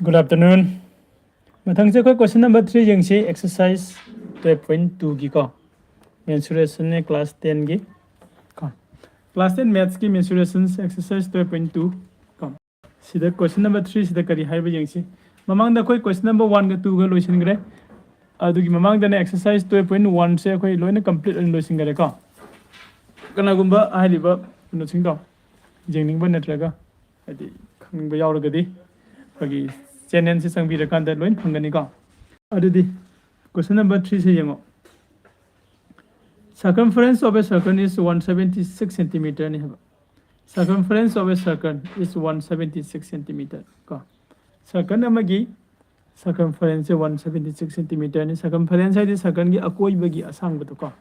Good afternoon. Mathang se koi question number 3 jeng si exercise 12.2 gi ko. Mensuration ne class 10 gi. Ko. Class 10 maths ki mensuration exercise 12.2 ko. Sida question number 3 sida kari haiba jeng si. Mamang da koi question number 1 ga 2 ga loisin gre. Adu gi mamang da ne exercise 12.1 se koi loina complete loisin gre ko. Kana gumba haiba no sing do. Jeng ning ba natraga. Adi khang ba yaw ga di. Bagi channel se sang bi ra kan da loin phangani ko. Adudi question number 3 se yengo. Circumference of a circle is 176 centimeter ni haba. Circumference of a circle is 176 centimeter ko. Circle amagi circumference 176 centimeter ni circumference hai circle gi akoi bagi asang batu ko.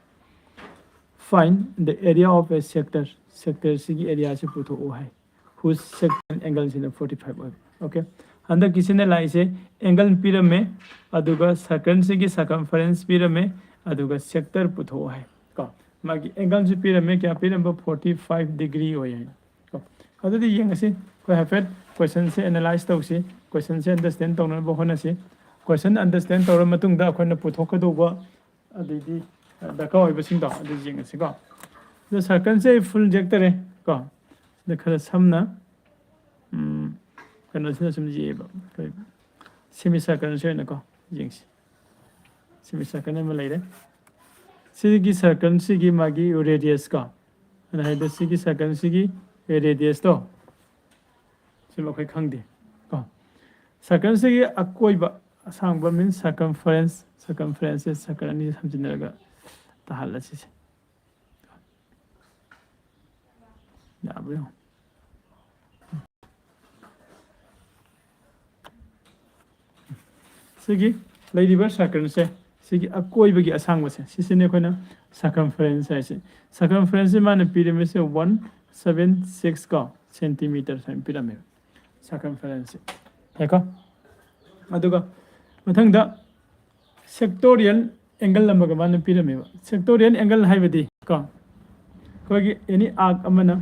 Find the area of a sector. Sector sigi area se putho o hai. Whose sector angle is 45. Okay. अंदर किसी ने लाई से angle पीर में अदुगा circle से की circumference पीर में अदुगा sector पुथो है को मागी एंगल से पीर में क्या पीर में 45 डिग्री हो है को अदुदी ये ngasi को हैफेट क्वेश्चन से एनालाइज तो से क्वेश्चन से अंडरस्टैंड तो न बहन से क्वेश्चन अंडरस्टैंड तो मतुंग दा अखोन पुथो कदोबा अदुदी दका होय बसिंग तो अदुदी ये ngasi को जो सर्कल से फुल जेक्टर है को देखा समना कनो से समझिए सेमी सर्कल से न को जिंग्स सेमी सर्कल में लाइरे सिगी सर्कल सिगी मागी रेडियस का न है द सिगी सर्कल सिगी रेडियस तो सिम खै खंगदे को सर्कल सिगी अकोइबा सांगबा मीन सर्कमफरेंस सर्कमफरेंस सर्कल नि समझिनरगा तहल से याब्रो सिगी लेडीबर सर्कल से सिगी अकोई बगी असंग बसे सिसिने कोना सर्कमफरेंस है से सर्कमफरेंस से माने पिरामिड से 176 का सेंटीमीटर से पिरामिड सर्कमफरेंस है को अदुगा मथंग दा सेक्टोरियल एंगल लंबा माने पिरामिड सेक्टोरियल एंगल हाइबदी को कोगी एनी आर्क अमना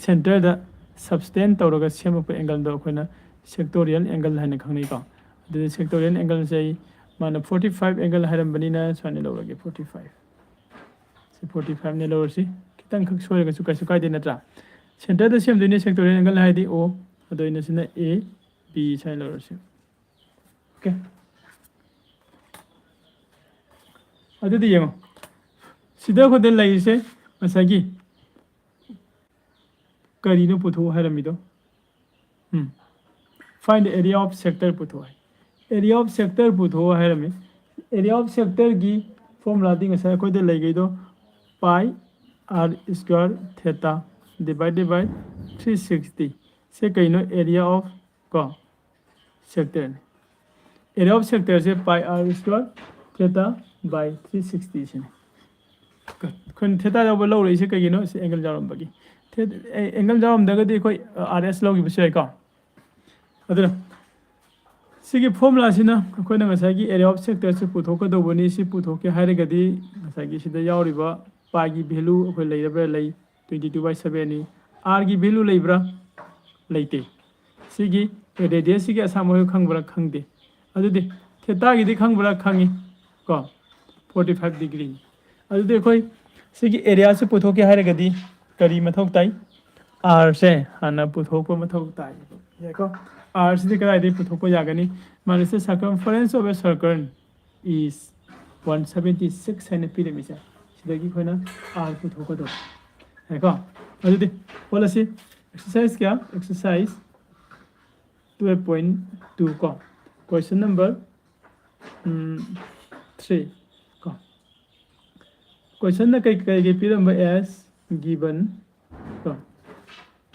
सेंटर दा सबस्टेंड तौरगा सेमप एंगल दो कोना सेक्टोरियल एंगल हाने खंगनै को the sectorial angle say man 45 angle haram banina swane lawrage 45 se 45 ne lawr si kitang khak soy ga su kai de natra center the same dine sectorial angle hai di o adoina sina a b sai lawr si okay adu di yemo sida ko de lai se masagi kari no putho harami do find the area of sector putho hai area of sector putho है रमे area of sector की formula दी ngasa कोई दे लई गई दो pi r square theta divided by 360 से कहीं no area of को sector area of sector से pi r square theta by 360 से कौन theta जब लो रही से कहीं नो से angle जारम बगी angle जारम दगा दे कोई rs लो की बच्चे का अदर सिगी फॉर्मूला सिना अखोना ngसागी एरिया ऑफ सेक्टर से पुथोक दोबनी सि पुथोके हारेगदी ngसागी सिदा यावरिबा पाई की वैल्यू अखोय लेरबा लई 22/7 नि r की वैल्यू लेब्रा लेते सिगी रेडियस सिगी असामो खंगब्रा खंगदे अदुदि थीटा गिदि खंगब्रा खंगी को 45 डिग्री अदुदि अखोय सिगी एरिया से पुथोके हारेगदी करी मथौ ताई r से हाना पुथोको मथौ ताई याको r से करा दे पुथोको यागनी माने से circumference of a circle is 176 है पिरामिड से सिदगी खोना r पुथोको दो है को अदुदि पॉलिसी एक्सरसाइज क्या एक्सरसाइज 12.2 को क्वेश्चन नंबर 3 को क्वेश्चन न कई कई पिरामिड एस गिवन को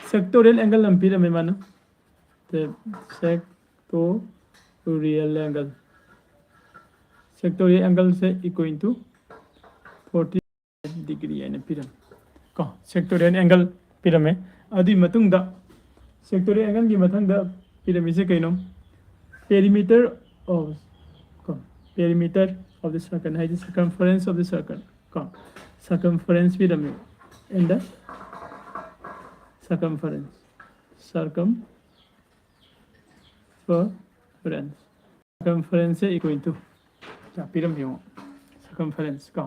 सेक्टोरियल एंगल हम पिरामिड मानो the sectorial angle से equal to 45 degree है पिरम को sectorial angle पिरम है अदी मतुंग दा sectorial angle की मतंग दा पिरम से कहीं no perimeter of the circle है circumference of the circle को circumference पिरम and the circumference circumference circumference equal to क्या पिरम यो circumference का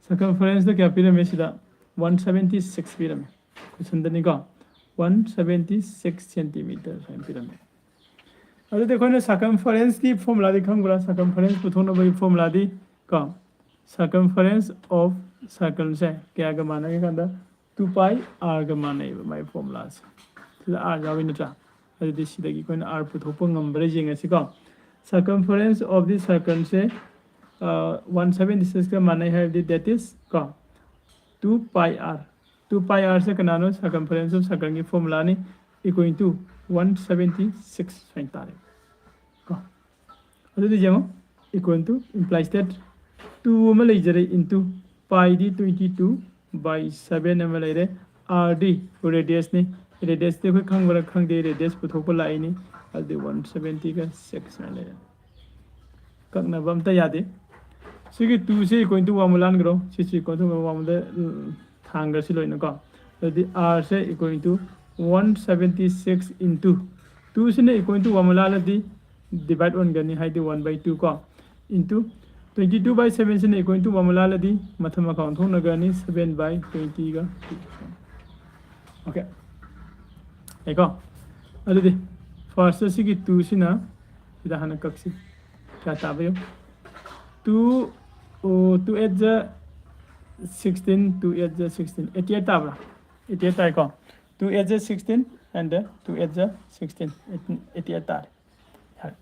circumference तो क्या पिरम है सीधा 176 पिरम है कुछ अंदर नहीं का 176 सेंटीमीटर पिरम है अरे देखो ना circumference की फॉर्मूला दिखाऊं बड़ा circumference पुथों भाई फॉर्मूला दी का circumference of circle से क्या का माना है कंधा 2 pi r का माना है माय फॉर्मूला से सीधा r जावे ना चा अरे दिस सीधा की कोई r पुथों नंबर जेंगे सी का circumference of the circle से 176 का माना है that is का 2 pi r 2 pi r से कनानो circumference of circle की फॉर्मूला ने equal to 176 सेंटा है का अरे दिजेमो equal to implies that 2 में ले जरे into pi d 22 by 7 में ले रहे r d radius ने radius देखो खंग बरा खंग दे radius पुथों को लाई नहीं अल्दे 170 का 6 में ले रहे कगना बमता याद है सिगी 2 से इक्वल टू वामुलान करो सिसी इक्वल टू वामुले थांगर से लोइन का यदि r से इक्वल टू 176 into 2 से ने इक्वल टू वामुला लदी डिवाइड वन करनी है तो 1/2 का into 22/7 से ने इक्वल टू वामुला लदी मथम अकाउंट हो न करनी 7/20 का ओके देखो अरे फर्स्ट से की 2 से ना इधर हन कक्सी क्या ताबे 2 8 जा 16 2 8 जा 16 88 ताबरा 88 ताई को 2 8 जा 16 and 2 8 जा 16 88 तार यार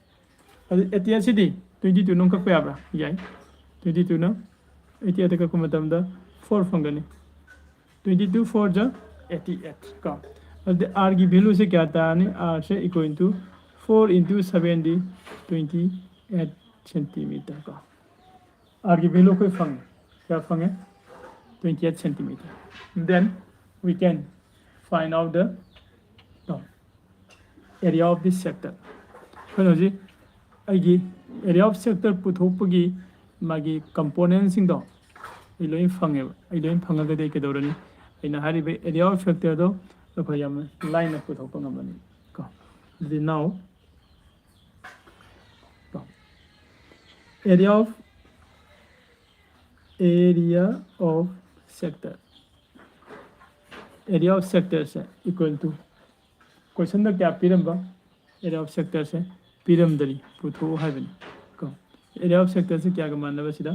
और 88 से दी 22 नं का पे आबरा याई 22 ना 88 का को मतलब दा 4 फंगने 22 4 जा 88 का और r की वैल्यू से क्या आता है r से इक्वल टू 4 into 70 28 सेंटीमीटर का r की वैल्यू कोई फंग क्या फंग है 28 centimetre then we can find out the area of this sector कौन जी अगी एरिया ऑफ सेक्टर पुथोपगी मागी कंपोनेंट सिंग दो इलोइन फंगे इलोइन फंगा दे के दौरनी इन हारी बे एरिया ऑफ सेक्टर दो तो कोई हम लाइन में पुथोप ngam को दी नाउ area of sector से इक्वल टू क्वेश्चन दा क्या पिरम एरिया ऑफ सेक्टर से पिरम दरी पुथो हाइबनी को एरिया ऑफ सेक्टर से क्या का मानना बसिदा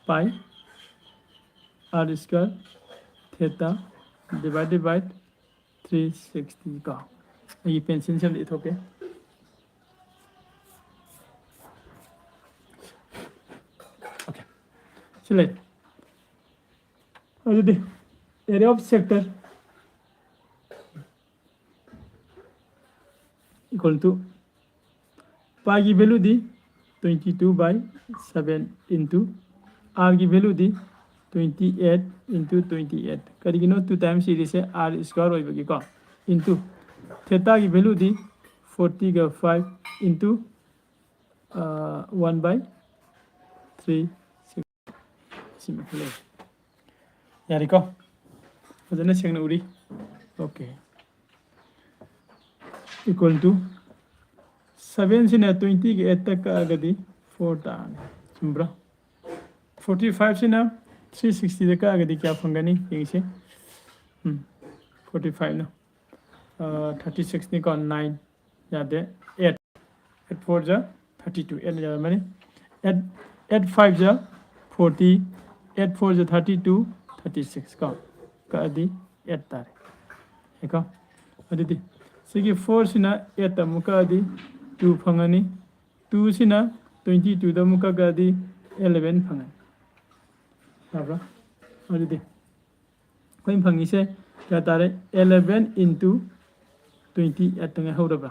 pi r square theta divided by 360 का ये पेंसिल से लिखोगे चले और दे area of sector equal to pi की वैल्यू दी 22/7 इंटू r की वैल्यू दी 28 इंटू 28 करीगिनो 2 टाइम्स सीरीज से r स्क्वायर होइबगी को इंटू थीटा की वैल्यू दी 40 का 5 इंटू 1/3 यारिको फजने सेंगना उरी ओके इक्वल टू 7 से 20 के 8 तक आगदी 4 टान चुम्ब्रा 45 से 360 तक आगदी क्या फंगनी यहीं से 45 ना 36 निको 9 याद है 8 4 जा 32 8 जा मैंने 8 5 जा 40 8 4 जा 32 36 का अदी 8 तारे है अदी सिगी 4 सिना 8 अमुका अदी 2 फंगनी 2 सिना 22 दा मुका अदी 11 फंगनी हाब्रा अदी कोई फंगी से क्या तारे 11 into 28 तंगा होरबा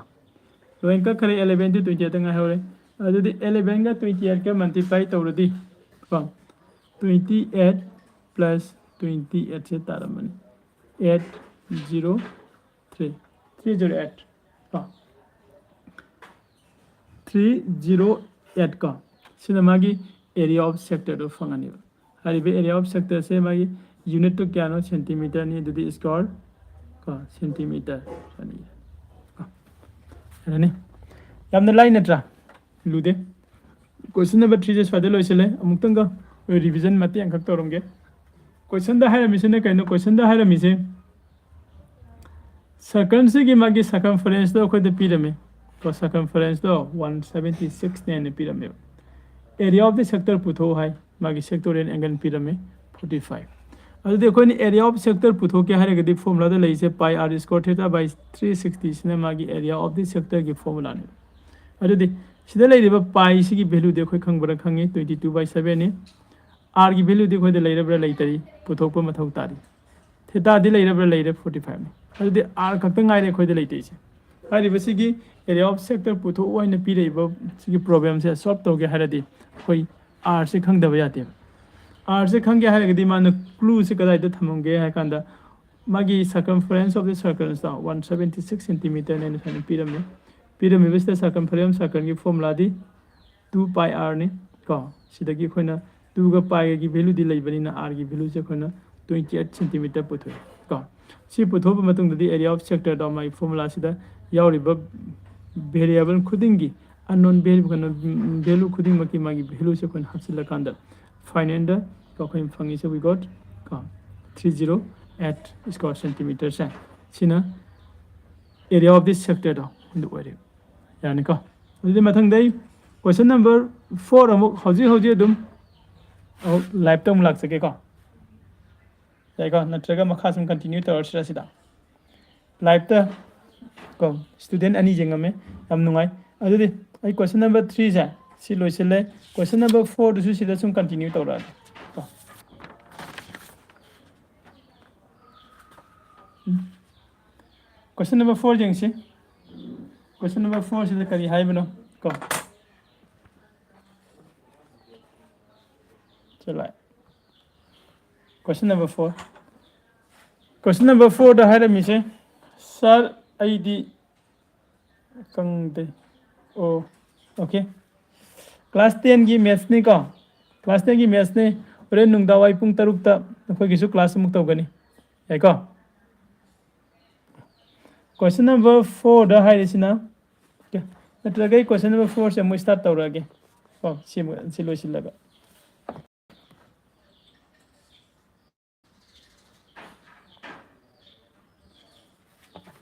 तो इनका करे 11 to 28 तंगा होरे अदी 11 का 28 का मल्टीप्लाई तौरदी 28 plus 28 से तारमनी 803 308 308 का सिनेमा की एरिया ऑफ सेक्टर तो फंगनी हरिबे एरिया ऑफ सेक्टर से मागी यूनिट तो क्या नो सेंटीमीटर नहीं ददी स्क्वायर का सेंटीमीटर ꯑꯗꯨꯅꯤ ꯌꯥꯝꯅ ꯂꯥꯏ ꯅꯠꯇ꯭ꯔꯥ ꯂꯨꯗꯦ ꯀꯣꯏꯁꯟ ꯅꯝꯕꯔ 3ꯁꯦ ꯁ꯭ꯋꯥꯏꯗ ꯂꯣꯏꯁꯤꯜꯂꯦ ꯑꯃꯨꯛꯇꯪꯒ ꯔꯤꯚꯤꯖꯟ ꯃꯇꯦꯛ ꯑꯃꯈꯛ ꯇꯧꯔꯝꯒꯦ ꯀꯣꯏꯁꯟꯗ ꯍꯥꯏꯔꯝꯃꯤꯁꯤꯅ ꯀꯩꯅꯣ ꯀꯣꯏꯁꯟꯗ ꯍꯥꯏꯔꯝꯃꯤꯁꯦ ꯁꯔꯀꯜꯁꯤꯒꯤ ꯃꯥꯒꯤ ꯁꯔꯀꯝꯐꯔꯦꯟꯁꯇꯣ ꯑꯩꯈꯣꯏꯗ ꯄꯤꯔꯝꯃꯤ ꯀꯣ ꯁꯔꯀꯝꯐꯔꯦꯟꯁꯇꯣ 176 ꯅꯦꯅ ꯄꯤꯔꯝꯃꯦꯕ ꯑꯦꯔꯤꯌꯥ ꯑꯣꯐ ꯗ ꯁꯦꯛꯇꯔ ꯄꯨꯊꯣꯛꯎ ꯍꯥꯏ ꯃꯥꯒꯤ ꯁꯦꯛꯇꯣꯔꯤꯌꯦꯜ ꯑꯦंगल ꯄꯤꯔꯝꯃꯦ 45 ꯑꯗꯨꯗꯤ ꯑꯩꯈꯣꯏꯅ ꯑꯦꯔꯤꯌꯥ ꯑꯣꯐ ꯁꯦꯛꯇꯔ ꯄꯨꯊꯣꯛꯀꯦ ꯍꯥꯏꯔꯒꯗꯤ ꯐꯣꯔꯃꯨꯂꯥꯗ ꯂꯩꯔꯤꯁꯦ ꯄꯥꯏ r ꯁ꯭ꯀꯣꯌꯔ ꯊीटा / 360 ꯁꯤꯅ ꯃꯥꯒꯤ ꯑꯦꯔꯤꯌꯥ ꯑꯣꯐ ꯗꯤ ꯁꯦꯛꯇꯔꯒꯤ ꯐꯣꯔꯃꯨꯂꯥꯅꯤ ꯑꯗꯨꯗꯤ ꯁꯤꯗ ꯂꯩꯔꯤꯕ ꯄꯥꯏ ꯁꯤꯒꯤ ꯚꯦꯂꯨꯗꯤ ꯑꯩꯈꯣꯏ ꯈꯪꯕ꯭ꯔꯥ ꯈꯪꯉꯤ 22/7 ꯅꯤ r ꯒꯤ ꯚꯦꯂꯨꯗꯤ ꯑꯩꯈꯣꯏꯗ ꯂꯩꯔꯕ꯭ꯔꯥ ꯂꯩꯇꯔꯤ ꯄꯨꯊꯣꯛꯄ ꯃꯊꯧ ꯇꯥꯔꯤ ꯊꯤꯇꯥꯗꯤ ꯂꯩꯔꯕ꯭ꯔꯥ ꯂꯩꯔꯦ 45 ꯅꯤ ꯑꯗꯨꯗꯤ r ꯈꯛꯇ ꯉꯥꯏꯔꯦ ꯑꯩꯈꯣꯏꯗ ꯂꯩꯇꯩꯁꯦ ꯍꯥꯏꯔꯤꯕꯁꯤꯒꯤ ꯑꯦꯔꯤꯌꯥ ꯑꯣꯐ ꯁꯦꯛꯇꯔ ꯄꯨꯊꯣꯛꯎ ꯍꯥꯏꯅ ꯄꯤꯔꯛꯏꯕ ꯁꯤꯒꯤ ꯄ꯭ꯔꯣꯕ꯭ꯂꯦꯝꯁꯦ ꯁꯣꯜꯕ ꯇꯧꯒꯦ ꯍꯥꯏꯔꯗꯤ ꯑꯩꯈꯣꯏ r ꯁꯤ ꯈꯪꯗꯕ ꯌꯥꯗꯦꯕ r ꯁꯤ ꯈꯪꯒꯦ ꯍꯥꯏꯔꯒꯗꯤ ꯃꯥꯅ ꯀ꯭ꯂꯨꯁꯤ ꯀꯗꯥꯏꯗ ꯊꯝꯃꯝꯒꯦ ꯍꯥꯏ ꯀꯥꯟꯗ ꯃꯥꯒꯤ ꯁꯔꯀꯝꯐꯔꯦꯟꯁ ꯑꯣꯐ ꯗ ꯁꯔꯀꯜꯁꯇ 176 ꯁꯦꯟꯇꯤꯃꯤꯇꯔꯅꯦꯅ ꯁꯨꯃꯥꯏꯅ ꯄꯤꯔꯝꯃꯤ ꯄꯤꯔꯝꯃꯤꯕꯁꯤꯗ ꯁꯔꯀꯝꯐꯔꯦꯟꯁ ꯁꯔꯀꯜꯒꯤ ꯐꯣꯔꯃꯨꯂꯥꯗꯤ 2 pi r ꯅꯤ ꯀꯣ ꯁꯤꯗꯒꯤ ꯑꯩꯈꯣꯏꯅ 2 ꯒ ꯄꯥꯏꯒꯤ ꯚꯦꯂꯨꯗꯤ ꯂꯩꯕꯅꯤꯅ r ꯒꯤ ꯚꯦꯂꯨꯁꯦ ꯑꯩꯈꯣꯏꯅ 28 ꯁꯦꯟꯇꯤꯃꯤꯇꯔ ꯄꯨꯊꯣꯛꯑꯦ ꯀꯣ ꯁꯤ ꯄꯨꯊꯣꯛꯄ ꯃꯇꯨꯡꯗꯗꯤ ꯑꯦꯔꯤꯌꯥ ꯑꯣꯐ ꯁꯦꯛꯇꯔꯗ ꯃꯥꯒꯤ ꯐꯣꯔꯃꯨꯂꯥꯁꯤꯗ ꯌꯥꯎꯔꯤꯕ ꯚꯦꯔꯤꯑꯦꯕꯜ ꯈꯨꯗꯤꯡꯒꯤ ꯑꯟꯅꯣꯟ ꯚꯦꯂꯨ ꯈꯨꯗꯤꯡꯃꯛꯀꯤ ꯃꯥꯒꯤ ꯚꯦꯂꯨꯁꯦ ꯑꯩꯈꯣꯏꯅ ꯍꯥꯞꯆꯤꯜꯂꯀꯥꯟꯗ ꯐꯥꯏꯅꯦꯜꯗ ꯑꯩꯈꯣꯏꯅ ꯐꯪꯉꯤꯁꯦ ꯋꯤ ꯒꯣꯠ ꯀꯣ 308 ꯁ꯭ꯀ꯭ꯋꯥꯔ ꯁꯦꯟꯇꯤꯃꯤꯇꯔꯁꯦ ꯁꯤꯅ ꯑꯦꯔꯤꯌా ꯑꯣꯐ ꯗꯤꯁ ꯁꯦꯛꯇꯔꯗꯣ ꯑꯗꯨ ꯑꯣꯏꯔꯦ ꯌꯥꯅꯤꯀꯣ ꯑꯗꯨꯗꯤ ꯃꯊꯪꯗ ꯀꯣꯏꯁꯟ ꯅꯝꯕꯔ 4 ꯑꯃꯨꯛ ꯍꯧꯖꯤꯛ ꯑꯗꯨꯝ ꯂꯥꯏꯚꯇ ꯑꯃꯨꯛ ꯂꯥꯛꯆꯒꯦꯀꯣ ꯌꯥꯏꯀꯣ ꯅꯠꯇ꯭ꯔꯒ ꯃꯈꯥ ꯁꯨꯝ ꯀꯟꯇꯤꯅ꯭ꯌꯨ ꯇꯧꯔꯁꯤꯔ ꯁꯤꯗ ꯂꯥꯏꯚꯇ ꯀꯣ ꯁ꯭ꯇꯨꯗꯦꯟ ꯑꯅꯤ ꯌꯦꯡꯉꯝꯃꯦ ꯌꯥꯝ ꯅꯨꯡꯉꯥꯏ ꯑꯗꯨꯗꯤ ꯑꯩ ꯀꯣꯏꯁꯟ ꯅꯝꯕꯔ 3ꯁꯦ ꯁꯤ ꯂꯣꯏꯁꯤꯜꯂꯦ ꯀꯣꯏꯁꯟ ꯅꯝꯕꯔ 4ꯗꯨꯁꯨ ꯁꯤꯗ ꯁꯨꯝ ꯀꯟꯇꯤꯅ꯭ꯌꯨ ꯇꯧꯔꯛꯑꯒꯦ ꯀꯣ ꯀꯣꯏꯁꯟ ꯅꯝꯕꯔ 4 ꯌꯦꯡꯁꯤ ꯀꯣꯏꯁꯟ ꯅꯝꯕꯔ 4 ꯁꯤꯗ ꯀꯔꯤ ꯍꯥꯏꯕꯅꯣ ꯀꯣ ꯆꯂꯥꯏ ꯀꯣꯏꯁꯟ ꯅꯝꯕर 4 क्वेश्चन नंबर 4 दा हायरमिसे सर आईदी कंगदे ओ ओके क्लास 10 की मैथ्स ने को क्लास 10 की मैथ्स ने होरेन नुंगदावाई पुंग तरुकता नखोइगिसु क्लास मुक तौगनी याइको क्वेश्चन नंबर 4 दा हायरिसिना नत्रगै क्वेश्चन नंबर 4 से मु स्टार्ट तौरगे को सिलोसिलगा